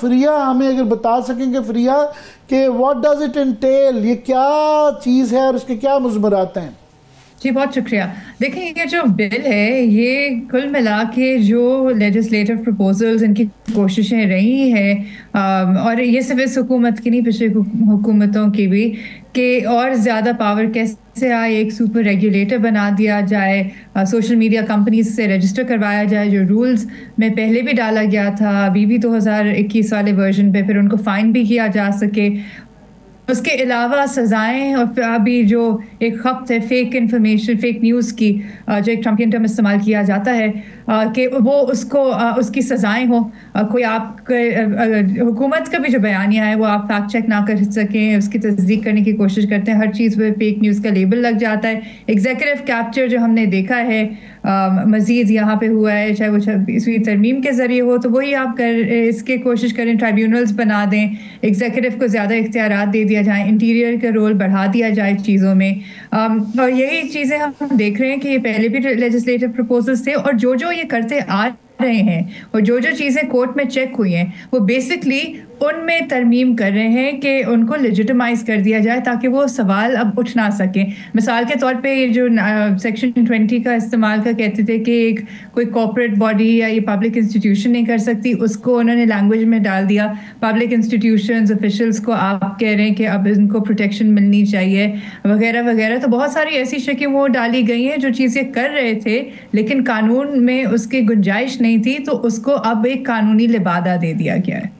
فریہ ہمیں اگر بتا سکیں کہ فریہ کہ واٹ ڈز اٹ انٹیل، یہ کیا چیز ہے اور اس کے کیا مضمرات ہیں؟ جی بہت شکریہ. دیکھیں یہ جو بل ہے یہ کل ملا کے جو لیجسلیٹو پروپوزلز ان کی کوششیں رہی ہیں اور یہ صرف اس حکومت کی نہیں پچھلی حکومتوں کی بھی، کہ اور زیادہ پاور کیسے آئے، ایک سپر ریگولیٹر بنا دیا جائے، سوشل میڈیا کمپنیز سے رجسٹر کروایا جائے جو رولز میں پہلے بھی ڈالا گیا تھا ابھی بھی 2021 والے ورژن پہ، پھر ان کو فائن بھی کیا جا سکے. اس کے علاوہ سزائیں، اور ابھی جو ایک خبت ہے فیک انفارمیشن فیک نیوز کی جو ایک ٹرمپین ٹرم استعمال کیا جاتا ہے کہ وہ اس کی سزائیں ہوں. کوئی آپ حکومت کا بھی جو بیانیہ ہے وہ آپ فیکٹ چیک نہ کر سکیں، اس کی تصدیق کرنے کی کوشش کرتے ہیں، ہر چیز پہ فیک نیوز کا لیبل لگ جاتا ہے. ایگزیکٹو کیپچر جو ہم نے دیکھا ہے مزید یہاں پہ ہوا ہے، چاہے وہ 26ویں ترمیم کے ذریعے ہو تو وہی آپ اس کی کوشش کریں، ٹرائیبیونلز بنا دیں، ایگزیکٹو کو زیادہ اختیارات دے دیا جائیں، انٹیریئر کا رول بڑھا دیا جائے چیزوں میں. اور یہی چیزیں ہم دیکھ رہے ہیں کہ یہ پہلے بھی لیجسلیٹو پروپوزلز تھے، اور جو یہ کرتے آ رہے ہیں اور جو چیزیں کورٹ میں چیک ہوئی ہیں وہ بیسکلی ان میں ترمیم کر رہے ہیں کہ ان کو لیجٹمائز کر دیا جائے تاکہ وہ سوال اب اٹھ نہ سکیں. مثال کے طور پہ یہ جو سیکشن 20 کا استعمال کا کہتے تھے کہ ایک کوئی کارپوریٹ باڈی یا یہ پبلک انسٹیٹیوشن نہیں کر سکتی، اس کو انہوں نے لینگویج میں ڈال دیا پبلک انسٹیٹیوشنز آفیشلز کو آپ کہہ رہے ہیں کہ اب ان کو پروٹیکشن ملنی چاہیے وغیرہ وغیرہ. تو بہت ساری ایسی شکیں وہ ڈالی گئی ہیں جو چیزیں کر رہے تھے لیکن قانون میں اس کی گنجائش نہیں تھی، تو اس کو اب ایک قانونی لبادہ دے دیا گیا ہے.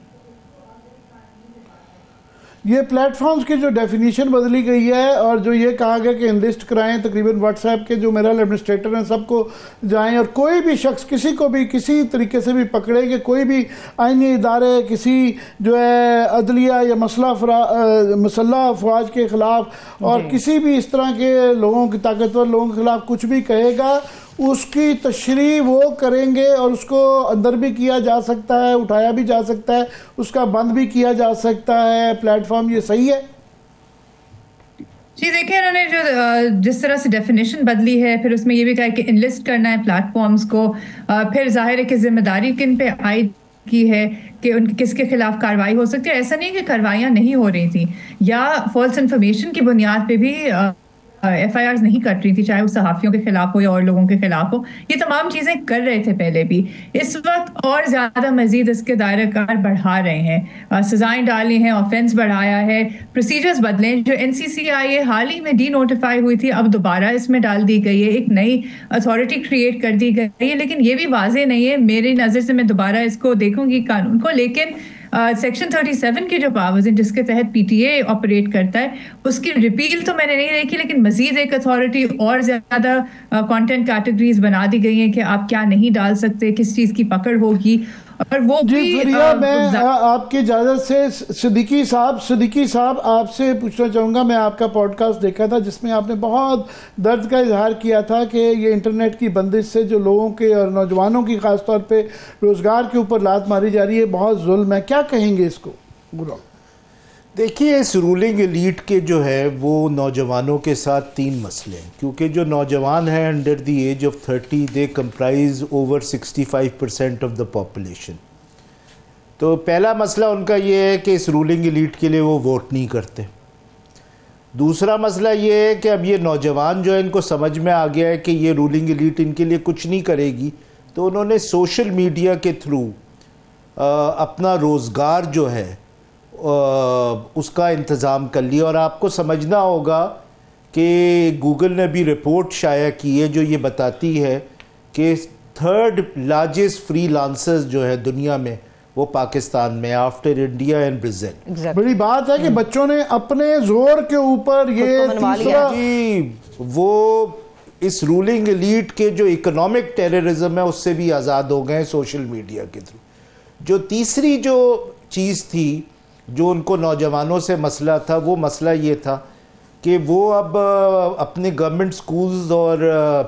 یہ پلیٹ فارمز کی جو ڈیفینیشن بدلی گئی ہے اور جو یہ کہا گیا کہ انلسٹ کرائیں تقریباً واٹس ایپ کے جو میرا ایڈمنسٹریٹر ہیں سب کو جائیں، اور کوئی بھی شخص کسی کو بھی کسی طریقے سے بھی پکڑے کہ کوئی بھی آئینی ادارے کسی جو ہے عدلیہ یا مسلح افواج کے خلاف اور کسی بھی اس طرح کے لوگوں کی طاقتور لوگوں کے خلاف کچھ بھی کہے گا اس کی تشریح وہ کریں گے اور اس کو اندر بھی کیا جا سکتا ہے، اٹھایا بھی جا سکتا ہے، اس کا بند بھی کیا جا سکتا ہے پلیٹ فارم. یہ صحیح ہے؟ جی دیکھیں انہوں نے جو جس طرح سے ڈیفینیشن بدلی ہے، پھر اس میں یہ بھی کہا کہ انلسٹ کرنا ہے پلیٹ فارمز کو، پھر ظاہر ہے کہ ذمہ داری کن پہ عائد کی ہے کہ ان کس کے خلاف کارروائی ہو سکتی ہے. ایسا نہیں کہ کارروائیاں نہیں ہو رہی تھیں یا فالس انفارمیشن کی بنیاد پہ بھی ایف آئی آرز نہیں کٹ رہی تھی، چاہے وہ صحافیوں کے خلاف ہو یا اور لوگوں کے خلاف ہو. یہ تمام چیزیں کر رہے تھے پہلے بھی، اس وقت اور زیادہ مزید اس کے دائرہ کار بڑھا رہے ہیں، سزائیں ڈالی ہیں، آفینس بڑھایا ہے، پروسیجرز بدلیں. جو این سی سی آئی اے حال ہی میں ڈی نوٹیفائی ہوئی تھی اب دوبارہ اس میں ڈال دی گئی ہے، ایک نئی اتھارٹی کریٹ کر دی گئی ہے. لیکن یہ بھی واضح نہیں ہے میری نظر سے، میں دوبارہ اس کو دیکھوں گی قانون کو، لیکن سیکشن 37 کے جو پاورز ہیں جس کے تحت پی ٹی اے آپریٹ کرتا ہے اس کی ریپیل تو میں نے نہیں دیکھی، لیکن مزید ایک اتھارٹی اور زیادہ کانٹینٹ کیٹیگریز بنا دی گئی ہیں کہ آپ کیا نہیں ڈال سکتے، کس چیز کی پکڑ ہوگی. اور وہ جی فریہ میں آپ کی اجازت سے صدیقی صاحب آپ سے پوچھنا چاہوں گا. میں آپ کا پوڈ کاسٹ دیکھا تھا جس میں آپ نے بہت درد کا اظہار کیا تھا کہ یہ انٹرنیٹ کی بندش سے جو لوگوں کے اور نوجوانوں کی خاص طور پہ روزگار کے اوپر لات ماری جا رہی ہے بہت ظلم ہے. کیا کہیں گے اس کو؟ دیکھیے اس رولنگ ایلیٹ کے جو ہے وہ نوجوانوں کے ساتھ تین مسئلے ہیں، کیونکہ جو نوجوان ہیں under the age of 30 they comprise over 65% of the population. تو پہلا مسئلہ ان کا یہ ہے کہ اس رولنگ ایلیٹ کے لیے وہ ووٹ نہیں کرتے. دوسرا مسئلہ یہ ہے کہ اب یہ نوجوان جو ہے ان کو سمجھ میں آ گیا ہے کہ یہ رولنگ ایلیٹ ان کے لیے کچھ نہیں کرے گی، تو انہوں نے سوشل میڈیا کے تھرو اپنا روزگار جو ہے اس کا انتظام کر لیا. اور آپ کو سمجھنا ہوگا کہ گوگل نے بھی رپورٹ شائع کی ہے جو یہ بتاتی ہے کہ 3rd لارجسٹ فری لانسرز جو ہے دنیا میں وہ پاکستان میں آفٹر انڈیا اینڈ برازیل. بڑی بات ہے کہ بچوں نے اپنے زور کے اوپر یہ تیسرا وہ اس رولنگ ایلیٹ کے جو اکنامک ٹیررزم ہے اس سے بھی آزاد ہو گئے سوشل میڈیا کے تھرو. جو تیسری جو چیز تھی جو ان کو نوجوانوں سے مسئلہ تھا وہ مسئلہ یہ تھا کہ وہ اب اپنے گورنمنٹ سکولز اور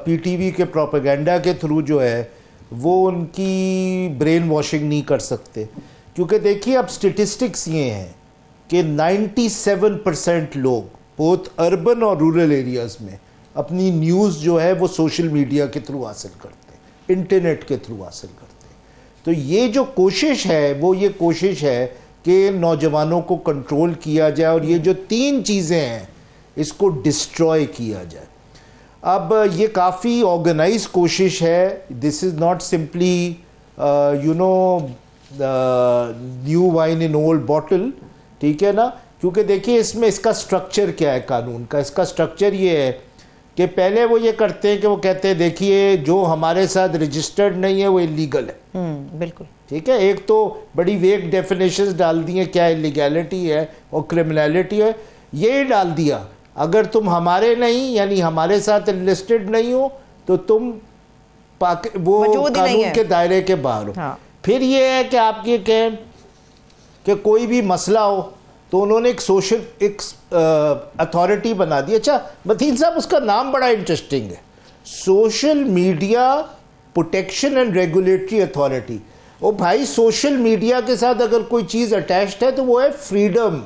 پی ٹی وی کے پروپیگنڈا کے تھرو جو ہے وہ ان کی برین واشنگ نہیں کر سکتے. کیونکہ دیکھیے اب سٹیٹسٹکس یہ ہیں کہ 97% لوگ بہت اربن اور رورل ایریاز میں اپنی نیوز جو ہے وہ سوشل میڈیا کے تھرو حاصل کرتے ہیں، انٹرنیٹ کے تھرو حاصل کرتے ہیں. تو یہ جو کوشش ہے وہ یہ کوشش ہے کہ نوجوانوں کو کنٹرول کیا جائے اور یہ جو 3 چیزیں ہیں اس کو ڈسٹروائے کیا جائے. اب یہ کافی آرگنائز کوشش ہے. This is not simply new wine in old bottle, ٹھیک ہے نا, کیونکہ دیکھیے اس میں اس کا سٹرکچر کیا ہے قانون کا. اس کا سٹرکچر یہ ہے کہ پہلے وہ یہ کرتے ہیں کہ وہ کہتے ہیں دیکھیے جو ہمارے ساتھ رجسٹرڈ نہیں ہے وہ اللیگل ہے. بالکل ٹھیک ہے, ایک تو بڑی ویگ ڈیفینیشنز ڈال دی ہیں کیا اللیگیلٹی ہے اور کرمنلٹی ہے. یہ ڈال دیا اگر تم ہمارے نہیں یعنی ہمارے ساتھ انلسٹڈ نہیں ہو تو تم وہ قانون کے دائرے کے باہر ہو. پھر یہ ہے کہ آپ یہ کہیں کہ کوئی بھی مسئلہ ہو تو انہوں نے ایک سوشل ایک اتھارٹی بنا دی. اچھا متین صاحب اس کا نام بڑا انٹرسٹنگ ہے, social media protection and regulatory authority. او بھائی سوشل میڈیا کے ساتھ اگر کوئی چیز اٹیچڈ ہے تو وہ ہے فریڈم.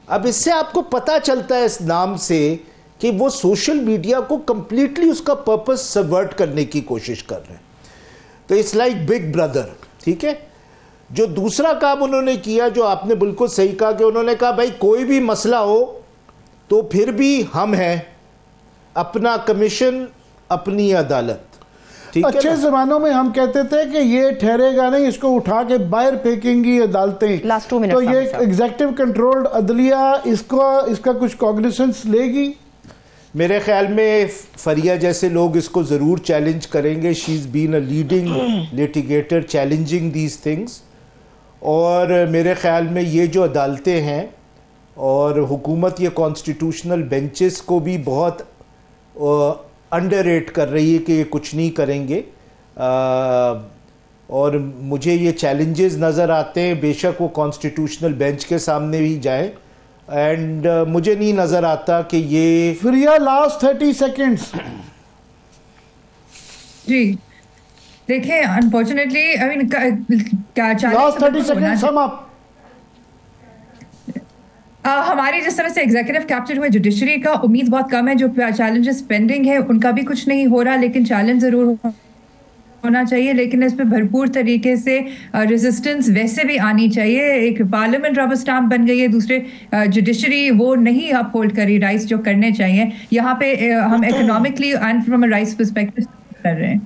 اب اس سے آپ کو پتہ چلتا ہے اس نام سے کہ وہ سوشل میڈیا کو کمپلیٹلی اس کا پرپس سبورٹ کرنے کی کوشش کر رہے ہیں. تو اٹس لائک بگ بردر. ٹھیک ہے, جو دوسرا کام انہوں نے کیا جو آپ نے بالکل صحیح کہا کہ انہوں نے کہا بھائی کوئی بھی مسئلہ ہو تو پھر بھی ہم ہیں, اپنا کمیشن اپنی عدالت. اچھے زمانوں میں ہم کہتے تھے کہ یہ ٹھہرے گا نہیں, اس کو اٹھا کے باہر پھینکیں گی عدالتیں. تو یہ ایگزیکٹو کنٹرولڈ عدلیہ اس کا کچھ کاگنیسنس لے گی. میرے خیال میں فریہ جیسے لوگ اس کو ضرور چیلنج کریں گے. She is been a leading litigator challenging these things. اور میرے خیال میں یہ جو عدالتیں ہیں اور حکومت یہ کانسٹیٹیوشنل بینچز کو بھی بہت انڈر ریٹ کر رہی ہے کہ یہ کچھ نہیں کریں گے. اور مجھے یہ چیلنجز نظر آتے ہیں, بے شک وہ کانسٹیٹیوشنل بینچ کے سامنے بھی جائیں, اینڈ مجھے نہیں نظر آتا کہ یہ فریہ لاسٹ 30 سیکنڈز. جی دیکھیں انفارچونیٹلی لاسٹ 30 سیکنڈز سم اپ. ہماری جس طرح سے ایگزیکٹو کیپچر ہوئے جوڈیشری کا امید بہت کم ہے. جو چیلنجز پینڈنگ ہے ان کا بھی کچھ نہیں ہو رہا, لیکن چیلنج ضرور ہونا چاہیے. لیکن اس پہ بھرپور طریقے سے ریزسٹنس ویسے بھی آنی چاہیے. ایک پارلیمنٹ ربر اسٹامپ بن گئی ہے, دوسرے جوڈیشری وہ نہیں اپ ہولڈ کری رائٹس جو کرنے چاہیے. یہاں پہ ہم economically and from a rights perspective کر رہے ہیں.